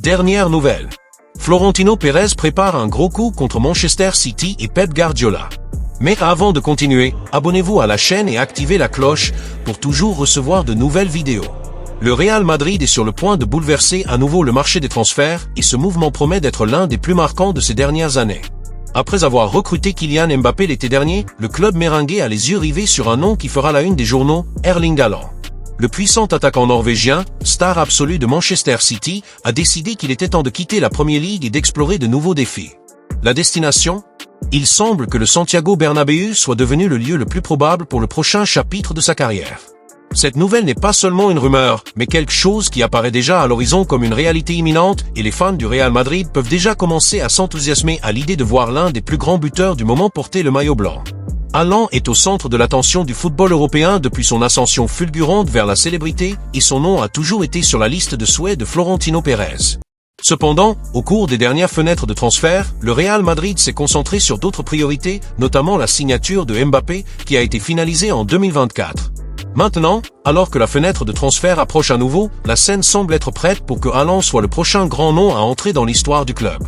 Dernière nouvelle. Florentino Pérez prépare un gros coup contre Manchester City et Pep Guardiola. Mais avant de continuer, abonnez-vous à la chaîne et activez la cloche pour toujours recevoir de nouvelles vidéos. Le Real Madrid est sur le point de bouleverser à nouveau le marché des transferts et ce mouvement promet d'être l'un des plus marquants de ces dernières années. Après avoir recruté Kylian Mbappé l'été dernier, le club merengue a les yeux rivés sur un nom qui fera la une des journaux, Erling Haaland. Le puissant attaquant norvégien, star absolu de Manchester City, a décidé qu'il était temps de quitter la Premier League et d'explorer de nouveaux défis. La destination ? Il semble que le Santiago Bernabéu soit devenu le lieu le plus probable pour le prochain chapitre de sa carrière. Cette nouvelle n'est pas seulement une rumeur, mais quelque chose qui apparaît déjà à l'horizon comme une réalité imminente et les fans du Real Madrid peuvent déjà commencer à s'enthousiasmer à l'idée de voir l'un des plus grands buteurs du moment porter le maillot blanc. Haaland est au centre de l'attention du football européen depuis son ascension fulgurante vers la célébrité et son nom a toujours été sur la liste de souhaits de Florentino Pérez. Cependant, au cours des dernières fenêtres de transfert, le Real Madrid s'est concentré sur d'autres priorités, notamment la signature de Mbappé qui a été finalisée en 2024. Maintenant, alors que la fenêtre de transfert approche à nouveau, la scène semble être prête pour que Haaland soit le prochain grand nom à entrer dans l'histoire du club.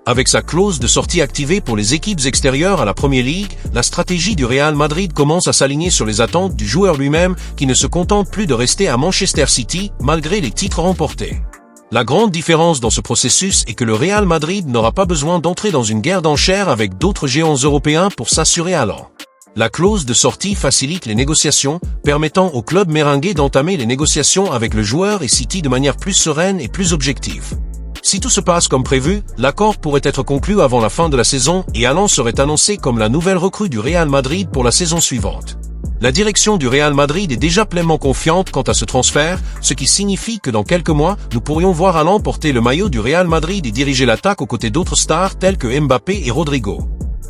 Avec sa clause de sortie activée pour les équipes extérieures à la Premier League, la stratégie du Real Madrid commence à s'aligner sur les attentes du joueur lui-même qui ne se contente plus de rester à Manchester City malgré les titres remportés. La grande différence dans ce processus est que le Real Madrid n'aura pas besoin d'entrer dans une guerre d'enchères avec d'autres géants européens pour s'assurer Haaland. La clause de sortie facilite les négociations, permettant au club merengue d'entamer les négociations avec le joueur et City de manière plus sereine et plus objective. Si tout se passe comme prévu, l'accord pourrait être conclu avant la fin de la saison et Haaland serait annoncé comme la nouvelle recrue du Real Madrid pour la saison suivante. La direction du Real Madrid est déjà pleinement confiante quant à ce transfert, ce qui signifie que dans quelques mois, nous pourrions voir Haaland porter le maillot du Real Madrid et diriger l'attaque aux côtés d'autres stars tels que Mbappé et Rodrigo.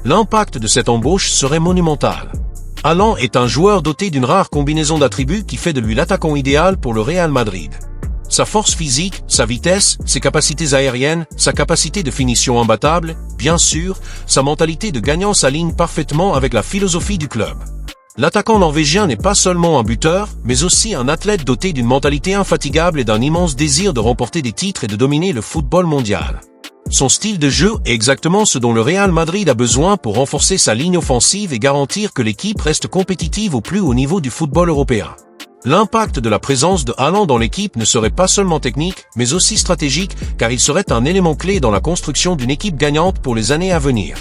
L'impact de cette embauche serait monumental. Haaland est un joueur doté d'une rare combinaison d'attributs qui fait de lui l'attaquant idéal pour le Real Madrid. Sa force physique, sa vitesse, ses capacités aériennes, sa capacité de finition imbattable, bien sûr, sa mentalité de gagnant s'aligne parfaitement avec la philosophie du club. L'attaquant norvégien n'est pas seulement un buteur, mais aussi un athlète doté d'une mentalité infatigable et d'un immense désir de remporter des titres et de dominer le football mondial. Son style de jeu est exactement ce dont le Real Madrid a besoin pour renforcer sa ligne offensive et garantir que l'équipe reste compétitive au plus haut niveau du football européen. L'impact de la présence de Haaland dans l'équipe ne serait pas seulement technique, mais aussi stratégique, car il serait un élément clé dans la construction d'une équipe gagnante pour les années à venir.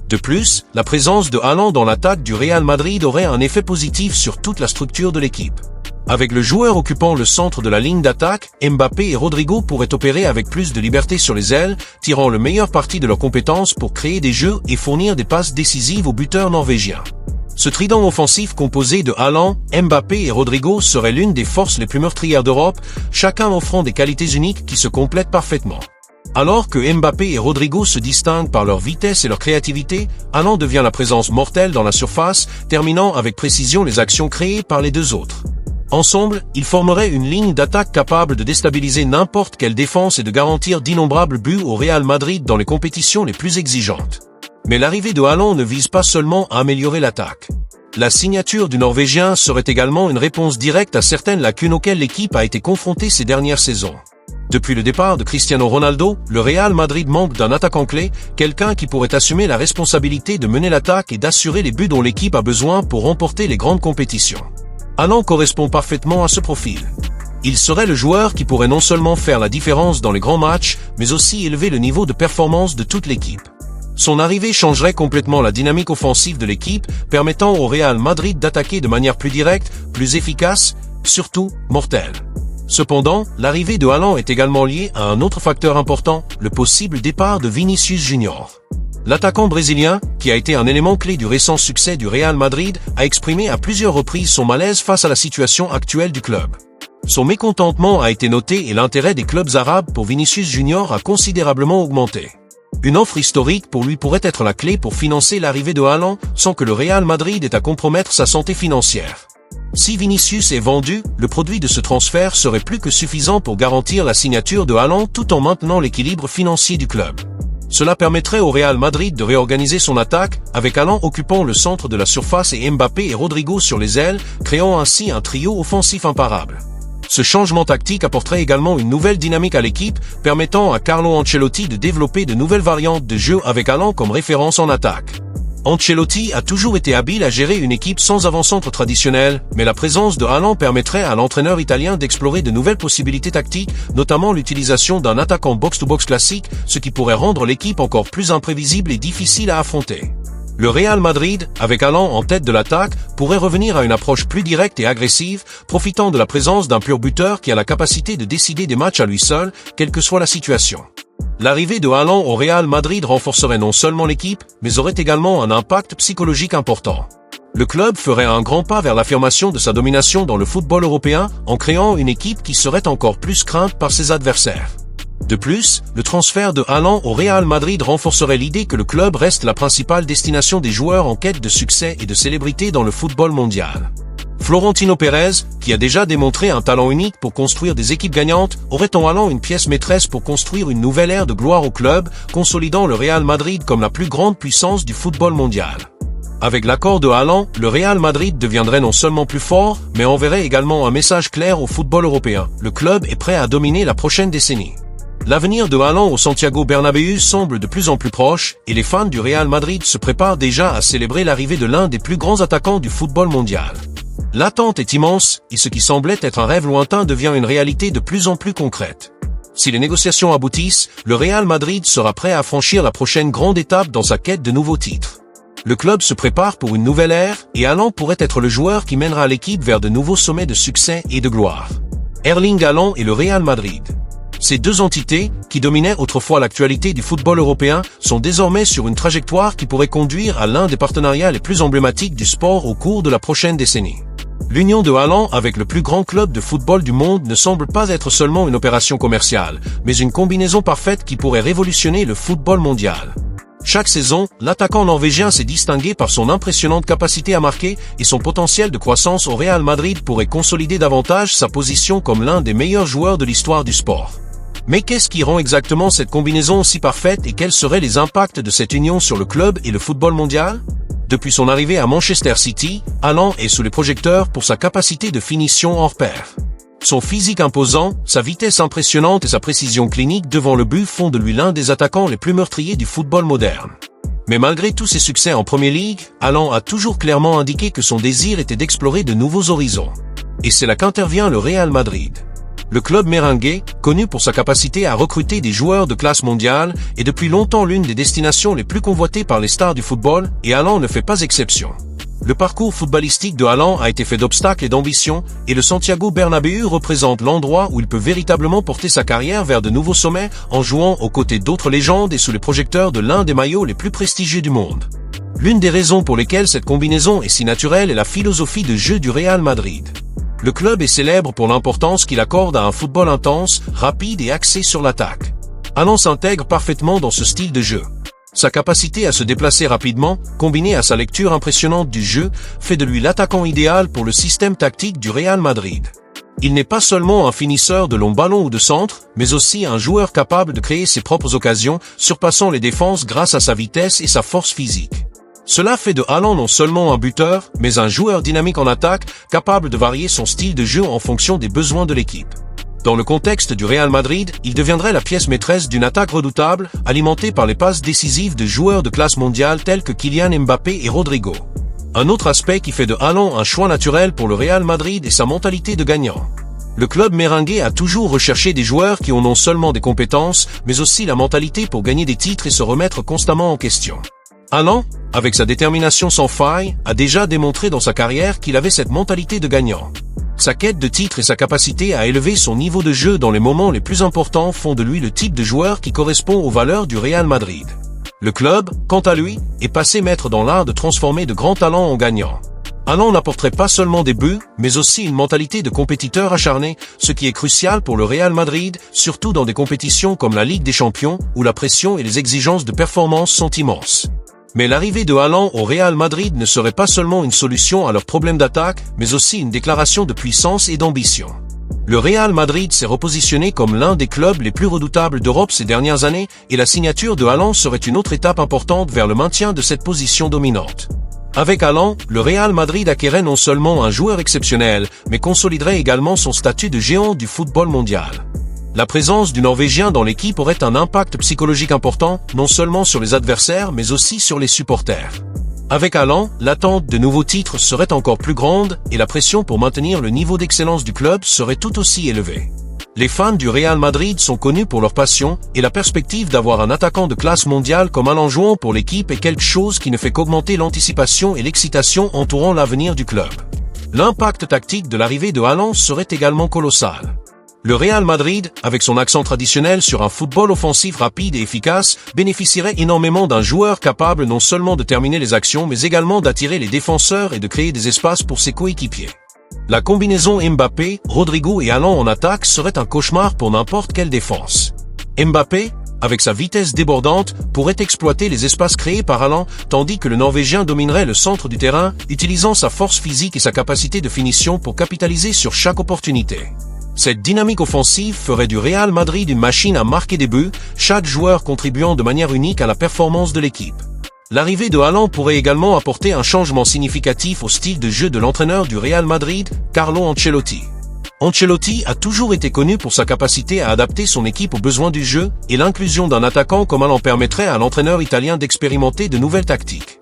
De plus, la présence de Haaland dans l'attaque du Real Madrid aurait un effet positif sur toute la structure de l'équipe. Avec le joueur occupant le centre de la ligne d'attaque, Mbappé et Rodrigo pourraient opérer avec plus de liberté sur les ailes, tirant le meilleur parti de leurs compétences pour créer des jeux et fournir des passes décisives aux buteurs norvégiens. Ce trident offensif composé de Haaland, Mbappé et Rodrigo serait l'une des forces les plus meurtrières d'Europe, chacun offrant des qualités uniques qui se complètent parfaitement. Alors que Mbappé et Rodrigo se distinguent par leur vitesse et leur créativité, Haaland devient la présence mortelle dans la surface, terminant avec précision les actions créées par les deux autres. Ensemble, ils formeraient une ligne d'attaque capable de déstabiliser n'importe quelle défense et de garantir d'innombrables buts au Real Madrid dans les compétitions les plus exigeantes. Mais l'arrivée de Haaland ne vise pas seulement à améliorer l'attaque. La signature du Norvégien serait également une réponse directe à certaines lacunes auxquelles l'équipe a été confrontée ces dernières saisons. Depuis le départ de Cristiano Ronaldo, le Real Madrid manque d'un attaquant clé, quelqu'un qui pourrait assumer la responsabilité de mener l'attaque et d'assurer les buts dont l'équipe a besoin pour remporter les grandes compétitions. Haaland correspond parfaitement à ce profil. Il serait le joueur qui pourrait non seulement faire la différence dans les grands matchs, mais aussi élever le niveau de performance de toute l'équipe. Son arrivée changerait complètement la dynamique offensive de l'équipe, permettant au Real Madrid d'attaquer de manière plus directe, plus efficace, surtout mortelle. Cependant, l'arrivée de Haaland est également liée à un autre facteur important, le possible départ de Vinicius Junior. L'attaquant brésilien, qui a été un élément clé du récent succès du Real Madrid, a exprimé à plusieurs reprises son malaise face à la situation actuelle du club. Son mécontentement a été noté et l'intérêt des clubs arabes pour Vinicius Junior a considérablement augmenté. Une offre historique pour lui pourrait être la clé pour financer l'arrivée de Haaland sans que le Real Madrid ait à compromettre sa santé financière. Si Vinicius est vendu, le produit de ce transfert serait plus que suffisant pour garantir la signature de Haaland tout en maintenant l'équilibre financier du club. Cela permettrait au Real Madrid de réorganiser son attaque, avec Haaland occupant le centre de la surface et Mbappé et Rodrigo sur les ailes, créant ainsi un trio offensif imparable. Ce changement tactique apporterait également une nouvelle dynamique à l'équipe, permettant à Carlo Ancelotti de développer de nouvelles variantes de jeu avec Haaland comme référence en attaque. Ancelotti a toujours été habile à gérer une équipe sans avant-centre traditionnel, mais la présence de Haaland permettrait à l'entraîneur italien d'explorer de nouvelles possibilités tactiques, notamment l'utilisation d'un attaquant box-to-box classique, ce qui pourrait rendre l'équipe encore plus imprévisible et difficile à affronter. Le Real Madrid, avec Haaland en tête de l'attaque, pourrait revenir à une approche plus directe et agressive, profitant de la présence d'un pur buteur qui a la capacité de décider des matchs à lui seul, quelle que soit la situation. L'arrivée de Haaland au Real Madrid renforcerait non seulement l'équipe, mais aurait également un impact psychologique important. Le club ferait un grand pas vers l'affirmation de sa domination dans le football européen, en créant une équipe qui serait encore plus crainte par ses adversaires. De plus, le transfert de Haaland au Real Madrid renforcerait l'idée que le club reste la principale destination des joueurs en quête de succès et de célébrité dans le football mondial. Florentino Pérez, qui a déjà démontré un talent unique pour construire des équipes gagnantes, aurait en Haaland une pièce maîtresse pour construire une nouvelle ère de gloire au club, consolidant le Real Madrid comme la plus grande puissance du football mondial. Avec l'accord de Haaland, le Real Madrid deviendrait non seulement plus fort, mais enverrait également un message clair au football européen. Le club est prêt à dominer la prochaine décennie. L'avenir de Haaland au Santiago Bernabéu semble de plus en plus proche, et les fans du Real Madrid se préparent déjà à célébrer l'arrivée de l'un des plus grands attaquants du football mondial. L'attente est immense, et ce qui semblait être un rêve lointain devient une réalité de plus en plus concrète. Si les négociations aboutissent, le Real Madrid sera prêt à franchir la prochaine grande étape dans sa quête de nouveaux titres. Le club se prépare pour une nouvelle ère, et Haaland pourrait être le joueur qui mènera l'équipe vers de nouveaux sommets de succès et de gloire. Erling Haaland et le Real Madrid. Ces deux entités, qui dominaient autrefois l'actualité du football européen, sont désormais sur une trajectoire qui pourrait conduire à l'un des partenariats les plus emblématiques du sport au cours de la prochaine décennie. L'union de Haaland avec le plus grand club de football du monde ne semble pas être seulement une opération commerciale, mais une combinaison parfaite qui pourrait révolutionner le football mondial. Chaque saison, l'attaquant norvégien s'est distingué par son impressionnante capacité à marquer et son potentiel de croissance au Real Madrid pourrait consolider davantage sa position comme l'un des meilleurs joueurs de l'histoire du sport. Mais qu'est-ce qui rend exactement cette combinaison si parfaite et quels seraient les impacts de cette union sur le club et le football mondial? Depuis son arrivée à Manchester City, Haaland est sous les projecteurs pour sa capacité de finition hors pair. Son physique imposant, sa vitesse impressionnante et sa précision clinique devant le but font de lui l'un des attaquants les plus meurtriers du football moderne. Mais malgré tous ses succès en Premier League, Haaland a toujours clairement indiqué que son désir était d'explorer de nouveaux horizons. Et c'est là qu'intervient le Real Madrid. Le club merengue, connu pour sa capacité à recruter des joueurs de classe mondiale, est depuis longtemps l'une des destinations les plus convoitées par les stars du football, et Haaland ne fait pas exception. Le parcours footballistique de Haaland a été fait d'obstacles et d'ambitions, et le Santiago Bernabéu représente l'endroit où il peut véritablement porter sa carrière vers de nouveaux sommets, en jouant aux côtés d'autres légendes et sous les projecteurs de l'un des maillots les plus prestigieux du monde. L'une des raisons pour lesquelles cette combinaison est si naturelle est la philosophie de jeu du Real Madrid. Le club est célèbre pour l'importance qu'il accorde à un football intense, rapide et axé sur l'attaque. Haaland s'intègre parfaitement dans ce style de jeu. Sa capacité à se déplacer rapidement, combinée à sa lecture impressionnante du jeu, fait de lui l'attaquant idéal pour le système tactique du Real Madrid. Il n'est pas seulement un finisseur de longs ballons ou de centre, mais aussi un joueur capable de créer ses propres occasions, surpassant les défenses grâce à sa vitesse et sa force physique. Cela fait de Haaland non seulement un buteur, mais un joueur dynamique en attaque, capable de varier son style de jeu en fonction des besoins de l'équipe. Dans le contexte du Real Madrid, il deviendrait la pièce maîtresse d'une attaque redoutable, alimentée par les passes décisives de joueurs de classe mondiale tels que Kylian Mbappé et Rodrigo. Un autre aspect qui fait de Haaland un choix naturel pour le Real Madrid est sa mentalité de gagnant. Le club merengue a toujours recherché des joueurs qui ont non seulement des compétences, mais aussi la mentalité pour gagner des titres et se remettre constamment en question. Haaland, avec sa détermination sans faille, a déjà démontré dans sa carrière qu'il avait cette mentalité de gagnant. Sa quête de titre et sa capacité à élever son niveau de jeu dans les moments les plus importants font de lui le type de joueur qui correspond aux valeurs du Real Madrid. Le club, quant à lui, est passé maître dans l'art de transformer de grands talents en gagnants. Haaland n'apporterait pas seulement des buts, mais aussi une mentalité de compétiteur acharné, ce qui est crucial pour le Real Madrid, surtout dans des compétitions comme la Ligue des Champions, où la pression et les exigences de performance sont immenses. Mais l'arrivée de Haaland au Real Madrid ne serait pas seulement une solution à leurs problèmes d'attaque, mais aussi une déclaration de puissance et d'ambition. Le Real Madrid s'est repositionné comme l'un des clubs les plus redoutables d'Europe ces dernières années, et la signature de Haaland serait une autre étape importante vers le maintien de cette position dominante. Avec Haaland, le Real Madrid acquérait non seulement un joueur exceptionnel, mais consoliderait également son statut de géant du football mondial. La présence du Norvégien dans l'équipe aurait un impact psychologique important, non seulement sur les adversaires, mais aussi sur les supporters. Avec Haaland, l'attente de nouveaux titres serait encore plus grande et la pression pour maintenir le niveau d'excellence du club serait tout aussi élevée. Les fans du Real Madrid sont connus pour leur passion et la perspective d'avoir un attaquant de classe mondiale comme Haaland jouant pour l'équipe est quelque chose qui ne fait qu'augmenter l'anticipation et l'excitation entourant l'avenir du club. L'impact tactique de l'arrivée de Haaland serait également colossal. Le Real Madrid, avec son accent traditionnel sur un football offensif rapide et efficace, bénéficierait énormément d'un joueur capable non seulement de terminer les actions mais également d'attirer les défenseurs et de créer des espaces pour ses coéquipiers. La combinaison Mbappé, Rodrigo et Haaland en attaque serait un cauchemar pour n'importe quelle défense. Mbappé, avec sa vitesse débordante, pourrait exploiter les espaces créés par Haaland, tandis que le Norvégien dominerait le centre du terrain, utilisant sa force physique et sa capacité de finition pour capitaliser sur chaque opportunité. Cette dynamique offensive ferait du Real Madrid une machine à marquer des buts, chaque joueur contribuant de manière unique à la performance de l'équipe. L'arrivée de Haaland pourrait également apporter un changement significatif au style de jeu de l'entraîneur du Real Madrid, Carlo Ancelotti. Ancelotti a toujours été connu pour sa capacité à adapter son équipe aux besoins du jeu, et l'inclusion d'un attaquant comme Haaland permettrait à l'entraîneur italien d'expérimenter de nouvelles tactiques.